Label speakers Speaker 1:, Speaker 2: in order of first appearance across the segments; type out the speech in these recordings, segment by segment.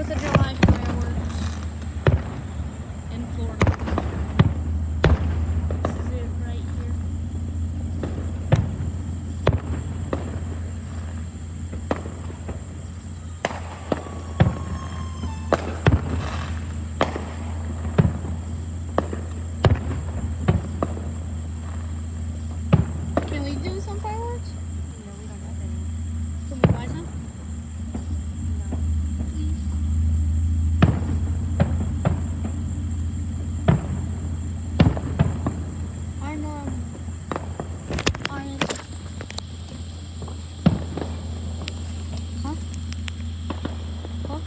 Speaker 1: 4th of July fireworks in Florida. This is it right here. Can we do some fireworks?
Speaker 2: No, we don't have any.
Speaker 1: Can we buy some?
Speaker 2: No.
Speaker 1: Please. I'm huh? Huh?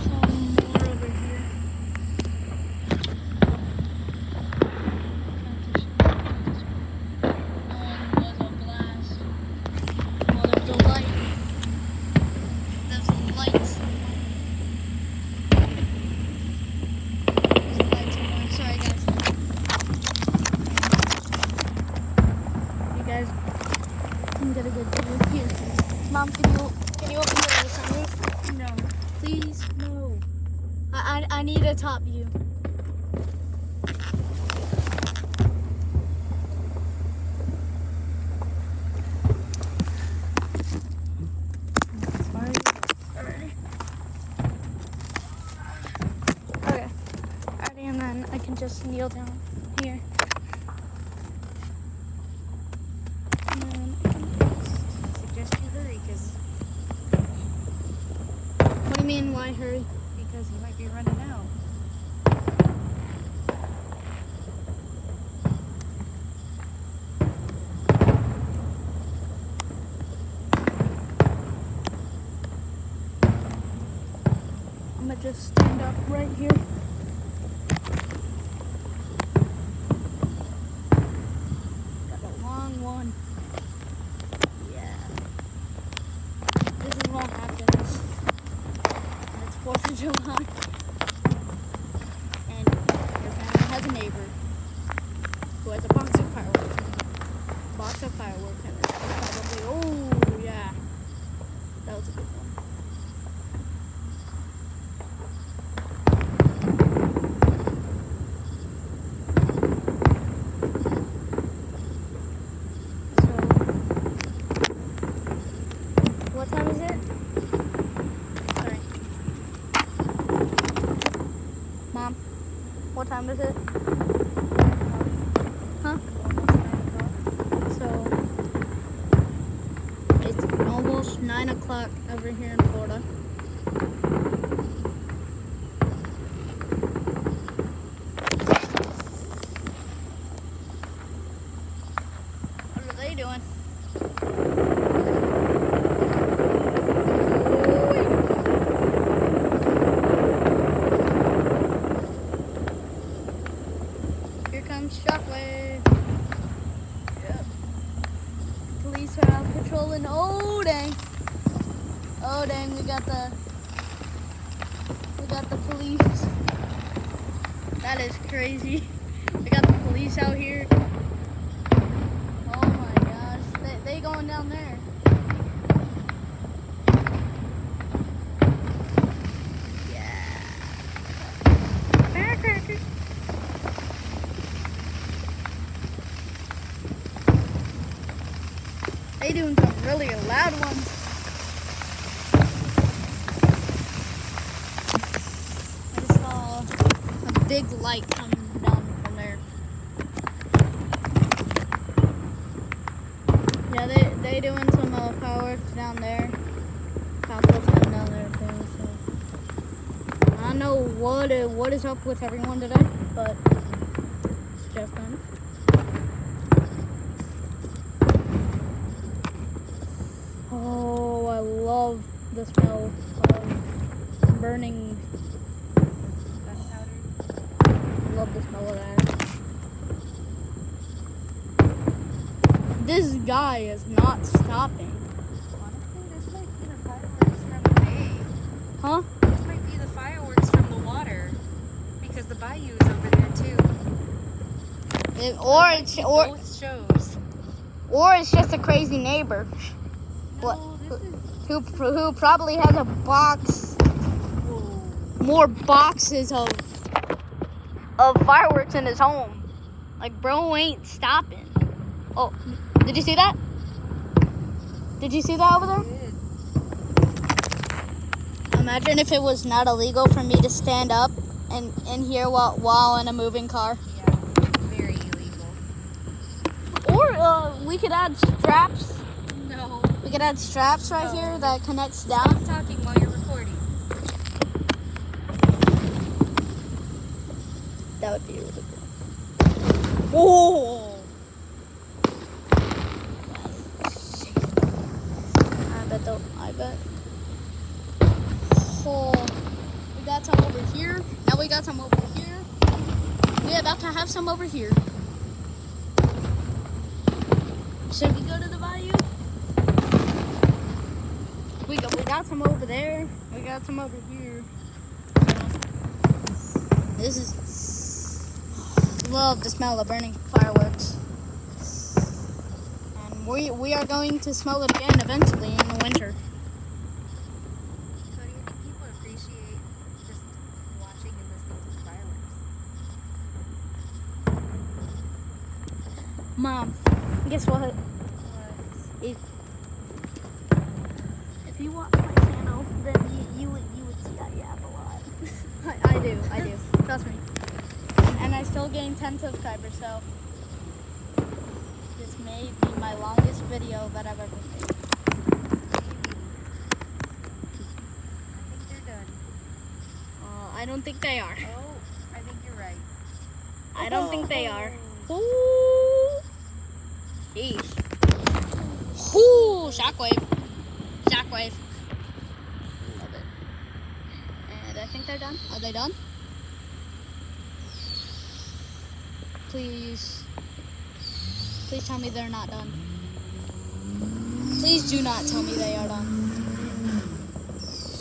Speaker 1: Some more over here. And there's a blast. Well, there's a light. There's some lights. There's some lights in there. Sorry, guys. You guys can get a good view here. Mom, can you open the sunroof?
Speaker 2: No.
Speaker 1: Please, no. I need a top view.
Speaker 2: As far as
Speaker 1: Alrighty. Okay. Alrighty, and then I can just kneel down here. And then I can just...
Speaker 2: suggest you hurry
Speaker 1: What do you mean, why hurry?
Speaker 2: because you might be running out.
Speaker 1: I'm gonna just stand up right here. Got a long one. Yeah. This is what happens. And it's 4th of July. And your family has a neighbor who has a box of fireworks. And it's probably, oh yeah. That was a good one. What time is it? Sorry. Mom, what time is it? Huh? So, it's almost 9 o'clock over here in Florida. What are they doing? Here comes Shockwave. Yep. Police are out patrolling. Oh dang. Oh dang, we got the police. That is crazy. We got the police out here. Oh my gosh. They going down there. Yeah. Firecracker. They doing some really loud ones. I just saw a big light coming down from there. Yeah, they doing some fireworks down there. Cowboys down there too. So I don't know what is up with everyone today, but it's just them. Oh, I love the smell of burning.
Speaker 2: Gunpowder.
Speaker 1: Love the smell of that. This guy is not stopping.
Speaker 2: Honestly, there's like fireworks from May.
Speaker 1: Huh?
Speaker 2: bayous over there too.
Speaker 1: Or it's
Speaker 2: Both shows.
Speaker 1: just a crazy neighbor. What?
Speaker 2: No, this is.
Speaker 1: Who probably has a box,
Speaker 2: Whoa.
Speaker 1: more boxes of fireworks in his home. Like, bro ain't stopping. Oh, did you see that? Did you see that over there?
Speaker 2: Good.
Speaker 1: Imagine if it was not illegal for me to stand up and hear while in a moving car.
Speaker 2: Yeah, very illegal.
Speaker 1: Or we could add straps.
Speaker 2: No.
Speaker 1: We could add straps right
Speaker 2: No.
Speaker 1: here that connects down.
Speaker 2: Stop talking while you're recording.
Speaker 1: That would be really cool. Oh! I bet. Oh, we got some over here. Now we got some over here. We're about to have some over here. Should we go to the bayou? We got some over there. We got some over here. This is love the smell of burning fireworks. And we are going to smell it again eventually in the winter.
Speaker 2: So do you think people appreciate just watching and listening to the fireworks?
Speaker 1: Mom, guess what?
Speaker 2: What?
Speaker 1: If you watch my channel, then you would see I yap a lot. I do. Trust me. And I still gain 10 subscribers, so this may be my longest video that I've ever made.
Speaker 2: I think they're done.
Speaker 1: I don't think they are.
Speaker 2: Oh, I think you're right.
Speaker 1: I don't think they are. Ooh. Jeez. Ooh, shockwave. Shockwave. Love it. And I think they're done. Are they done? Please. Please tell me they're not done. Please do not tell me they are done.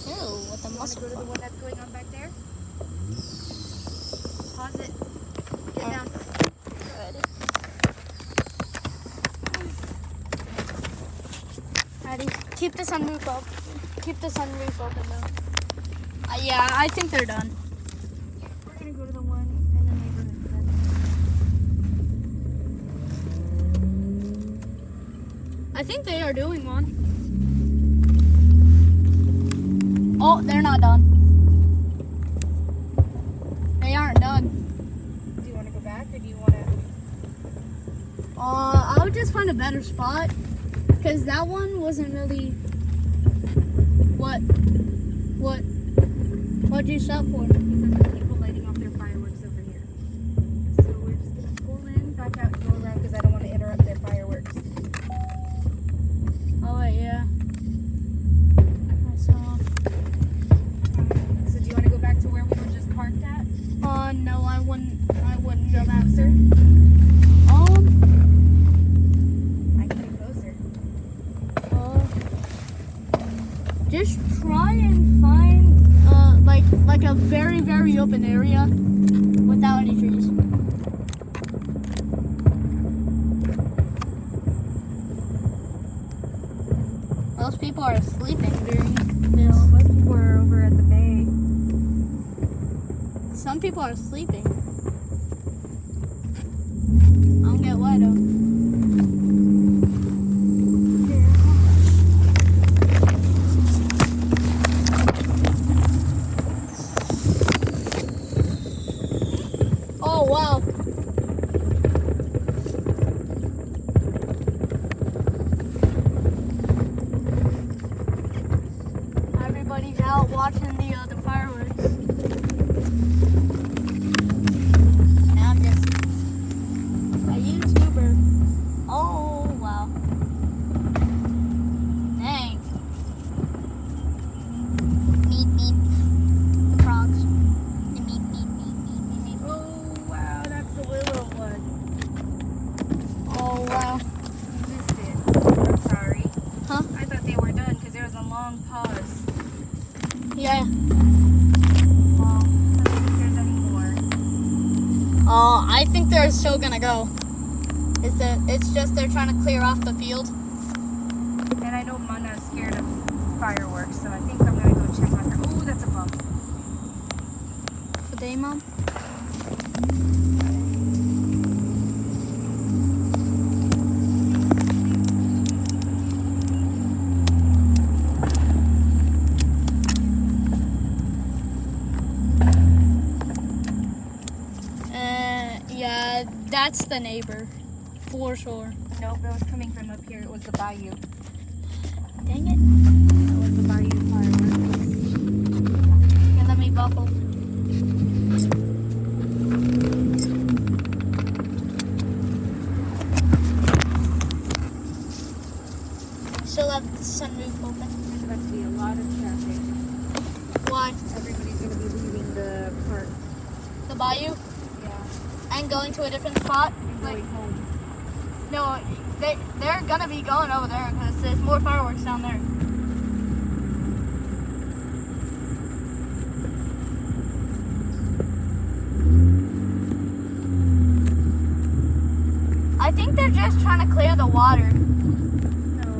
Speaker 1: Ew, what the
Speaker 2: You want to go to the
Speaker 1: muscle.
Speaker 2: one that's going on back there? Pause it. Get down.
Speaker 1: Ready? Keep the sunroof up. Keep the sunroof open though. Yeah, I think they're done.
Speaker 2: We're going to go to the one in the neighborhood then.
Speaker 1: I think they are doing one. Oh, they're not done. They aren't done.
Speaker 2: Do you want to go back or do you want to?
Speaker 1: I would just find a better spot. Because that one wasn't really what'd you stop for?
Speaker 2: Because there's people lighting off their fireworks over here. So we're just going to pull in, back out, and go around because I don't want to interrupt their fireworks.
Speaker 1: Oh wait, yeah. I saw.
Speaker 2: So do you want to go back to where we were just parked at?
Speaker 1: No, I wouldn't go back
Speaker 2: closer?
Speaker 1: there.
Speaker 2: I can get closer.
Speaker 1: Just try and find like a very, very open area without any trees. Most people are sleeping during this.
Speaker 2: Most people are over at the bay.
Speaker 1: Some people are sleeping. I don't get why though. Oh wow. Everybody's out watching the fireworks. Now I'm just a YouTuber. Oh wow. Dang. Meep meep. The frogs. The meep meep meep meep meep meep.
Speaker 2: Oh, wow, that's the willow one.
Speaker 1: Oh wow.
Speaker 2: You missed it. I'm sorry.
Speaker 1: Huh?
Speaker 2: I thought they were done because there was a long pause.
Speaker 1: Yeah.
Speaker 2: Well, I don't think there's any more.
Speaker 1: I think they're still gonna go. It's just they're trying to clear off the field.
Speaker 2: And I know Mana's scared of fireworks, so I think I'm gonna go check on her. Oh, that's a bump.
Speaker 1: Good day, Mom. Yeah, that's the neighbor, for sure.
Speaker 2: Nope, it was coming from up here. It was the bayou.
Speaker 1: Dang it.
Speaker 2: That was the bayou fireworks.
Speaker 1: Here, let me buckle. Still have the sunroof open.
Speaker 2: There's about to be a lot of traffic.
Speaker 1: Why?
Speaker 2: Everybody's gonna be leaving the park.
Speaker 1: The bayou?
Speaker 2: Yeah,
Speaker 1: And going to a different spot?
Speaker 2: and going home.
Speaker 1: No, they're gonna be going over there because there's more fireworks down there. I think they're just trying to clear the water.
Speaker 2: No.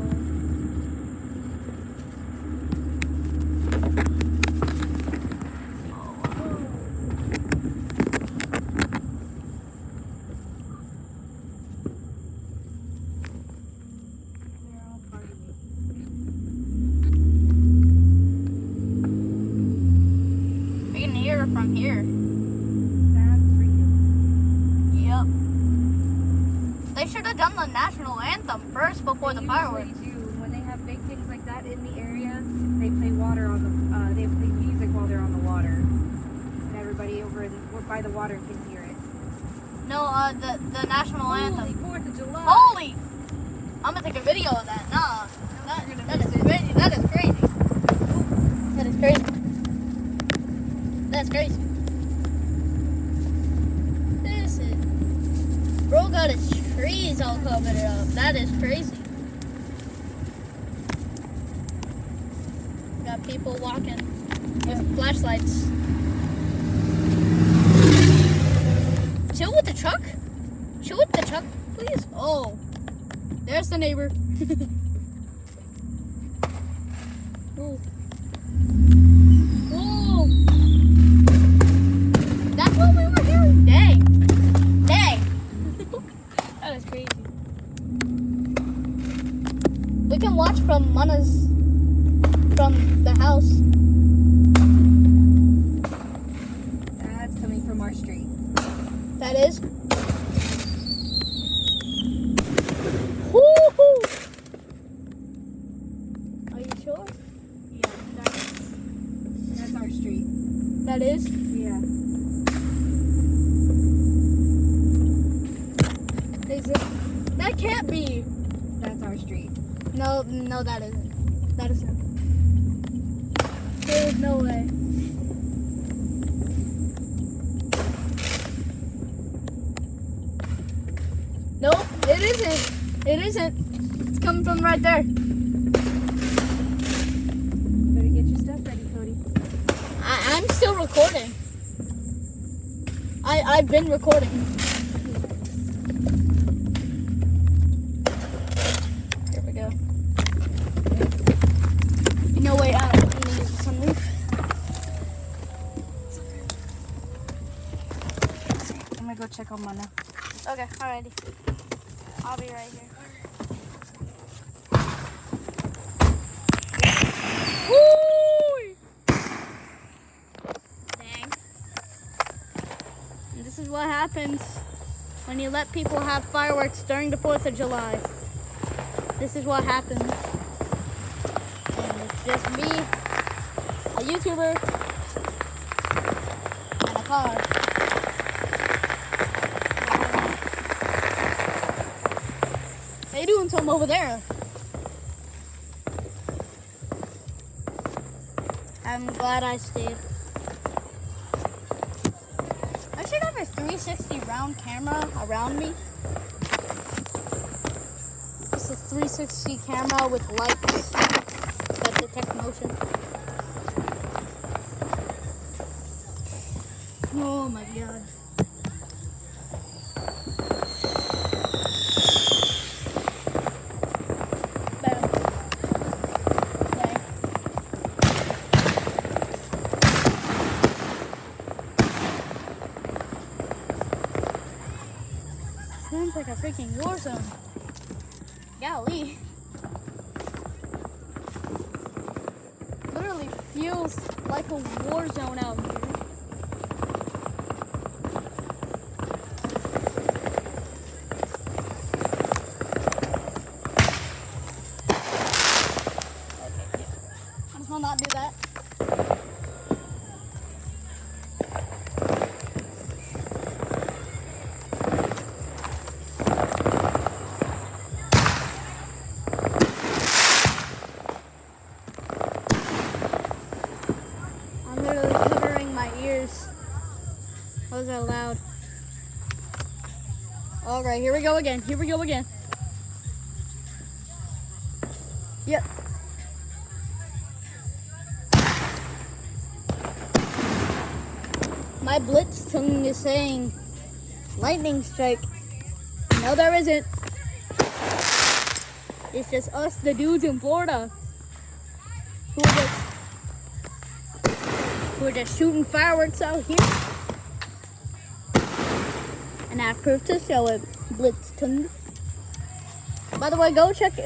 Speaker 2: They're all partying.
Speaker 1: We can hear it from here.
Speaker 2: Sad for you.
Speaker 1: Yep. They should have done the national anthem first before the
Speaker 2: They
Speaker 1: fireworks.
Speaker 2: usually do. When they have big things like that in the area, they play water on the. They play music while they're on the water, and everybody over by the water can hear it.
Speaker 1: No, the national anthem.
Speaker 2: 4th of July.
Speaker 1: Holy! I'm gonna take a video of that. Nah,
Speaker 2: you're gonna
Speaker 1: that is
Speaker 2: miss it.
Speaker 1: crazy. That is crazy. That is crazy. That's crazy. This is. Bro got his trees all covered up. That is crazy. Got people walking with flashlights. Chill with the truck? Chill with the truck, please. Oh, there's the neighbor. Ooh. Ooh. That's what we were hearing. Dang. Dang. That is crazy. We can watch from the house.
Speaker 2: That's coming from our street.
Speaker 1: That is. Woo-hoo. Are you sure?
Speaker 2: Yeah, that's our street.
Speaker 1: That is.
Speaker 2: Yeah.
Speaker 1: Is it? That can't be.
Speaker 2: That's our street.
Speaker 1: No, that isn't. That isn't. There's no way. Nope, it isn't. It isn't. It's coming from right there.
Speaker 2: Better get your stuff ready, Cody.
Speaker 1: I'm still recording. I've been recording. Here we go. No way out. I'm gonna use the sunroof.
Speaker 2: I'm gonna go check on Mana.
Speaker 1: Okay, alrighty. I'll be right here. Woo! Dang. And this is what happens when you let people have fireworks during the 4th of July. This is what happens. And it's just me, a YouTuber, and a car. They doing something over there. I'm glad I stayed. I should have a 360 round camera around me. It's a 360 camera with lights that detect motion. Oh my god. like a freaking war zone. Golly. Literally feels like a war zone out here. I just will not do that. I'm literally covering my ears. Those are loud. All right, here we go again. Here we go again. Yep. My blitz tongue is saying lightning strike. No, there isn't. It's just us, the dudes in Florida, who are just shooting fireworks out here. And I have proof to show it. Blitz tongue. By the way, go check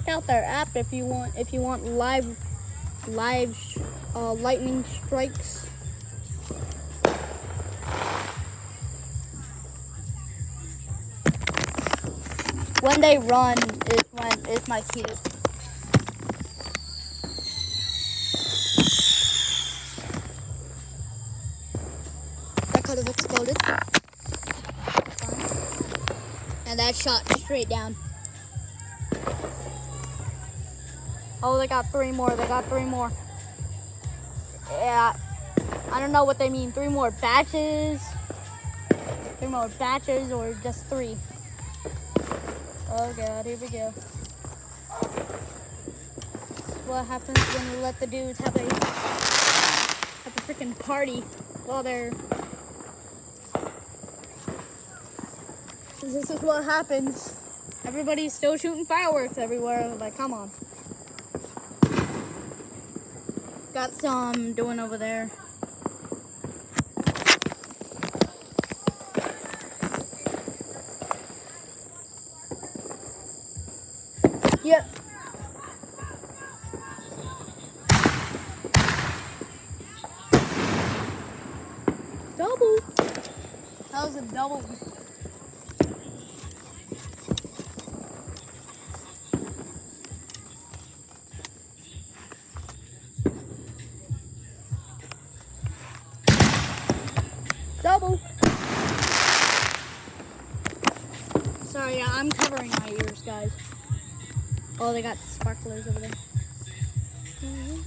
Speaker 1: out their app if you want live lightning strikes. When they run is my cue. That could have exploded. And that shot straight down. Oh, they got three more. They got three more. Yeah, I don't know what they mean. 3 more batches. 3 more batches or just 3. Oh God, here we go. This is what happens when you let the dudes have a freaking party while they're. This is what happens. Everybody's still shooting fireworks everywhere. Like, come on. Got some doing over there. Yep. Double. That was a double. Double. Sorry, I'm covering my ears, guys. Oh, they got sparklers over there. Ooh.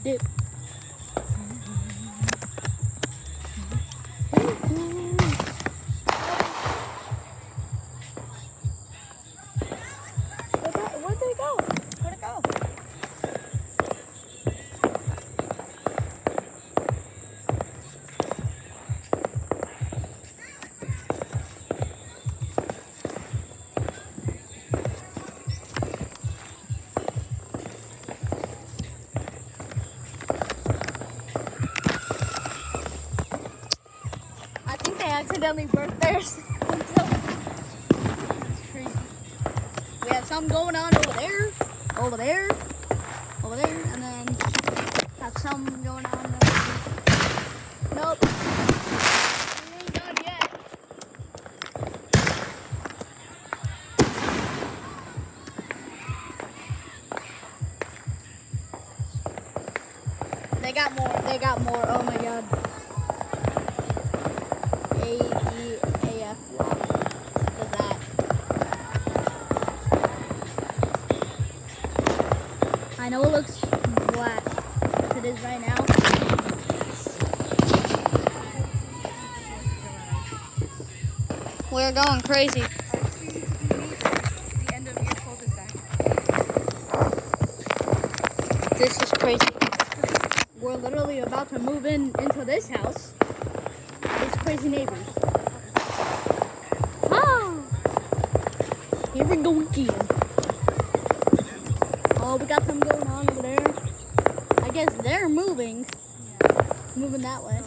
Speaker 1: Dip. Where'd they go? Where'd it go? I think they accidentally burnt theirs. It's crazy. We have some going on over there, over there, over there, and then have some going on over there. Nope. We ain't done yet. They got more. They got more. Oh my God. AEAF. What is that? I know it looks black, as it is right now. we're going crazy.
Speaker 2: Our soon-to-be neighbors, the end of your cul-de-sac.
Speaker 1: This is crazy. We're literally about to move into this house. These crazy neighbors. Ah! Here we go again. Oh, we got something going on over there. I guess they're moving. Moving that way.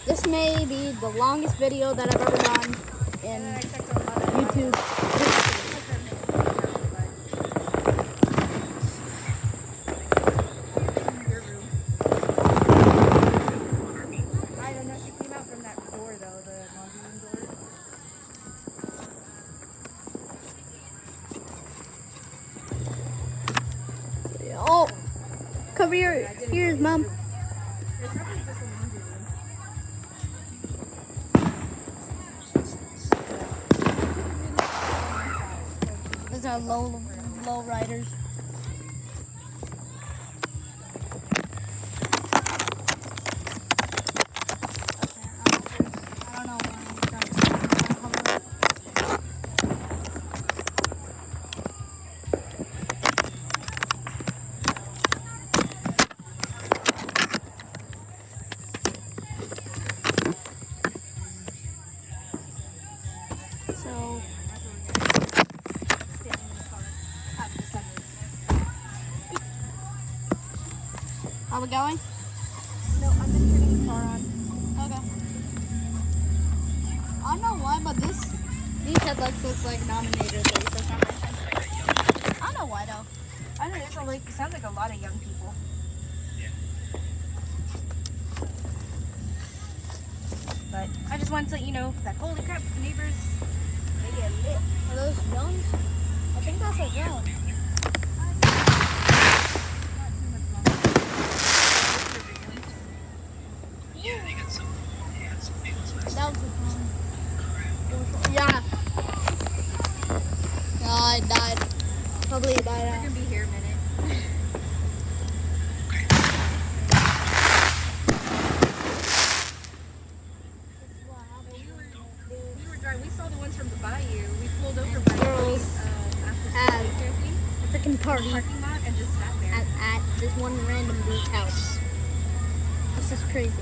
Speaker 1: This may be the longest video that I've ever done in YouTube history.
Speaker 2: I don't know. She came out from that door though, the laundry room door.
Speaker 1: Oh, come here. Here's Mom.
Speaker 2: There's probably just a laundry room.
Speaker 1: These are low riders. I don't know why I'm trying to So,
Speaker 2: Standing in the car. Out the summers.
Speaker 1: are we going?
Speaker 2: No, I'm just turning the car on.
Speaker 1: Okay. I don't know why, but these headlights look like Nominator 3 for some reason. I don't know why though.
Speaker 2: I don't know. It sounds like a lot of young people. But I just wanted to let you know that holy crap, neighbors, they get lit.
Speaker 1: Are those drones? I think that's a drone.
Speaker 2: Not too much longer.
Speaker 1: That was a drone. Yeah. No, it died. Probably it died
Speaker 2: We're
Speaker 1: out.
Speaker 2: gonna be here a minute. We were driving. We saw the ones from the bayou. We pulled over by
Speaker 1: Girls
Speaker 2: after
Speaker 1: had
Speaker 2: camping
Speaker 1: a freaking party
Speaker 2: parking lot and just sat there.
Speaker 1: at this one random dude's house. This is crazy.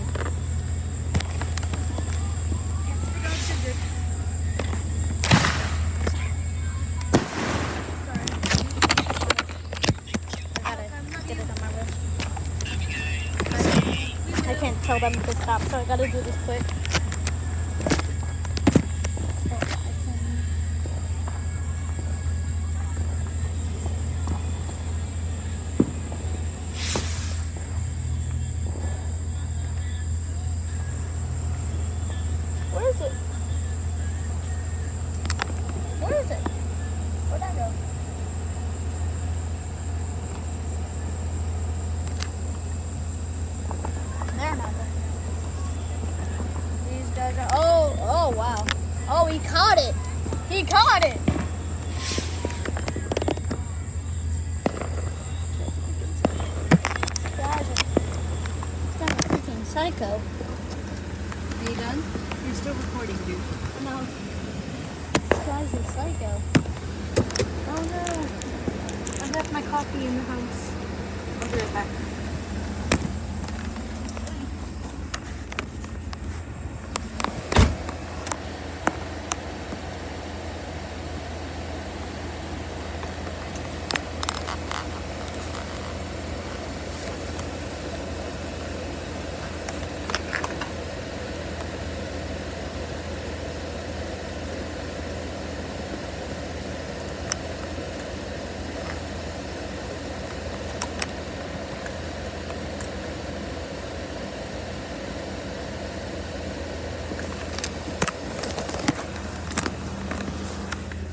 Speaker 2: Yeah, the dogs are good.
Speaker 1: I gotta get it on my wrist. I can't tell them to stop, so I gotta do this quick. Oh, I can- Where is it? Where is it? Where'd that go? They're not there. These guys are. Oh, wow. Oh, he caught it. He caught it. Guys are freaking psycho.
Speaker 2: Are you done? You're still recording, dude.
Speaker 1: No. This guy's a psycho.
Speaker 2: Oh no. I left my coffee in the house. I'll be right back.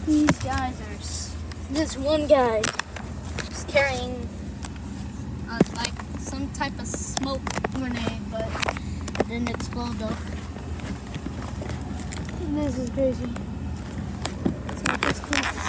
Speaker 1: These guys are. This one guy is carrying like some type of smoke grenade, but it didn't explode though. This is crazy. So I just closed the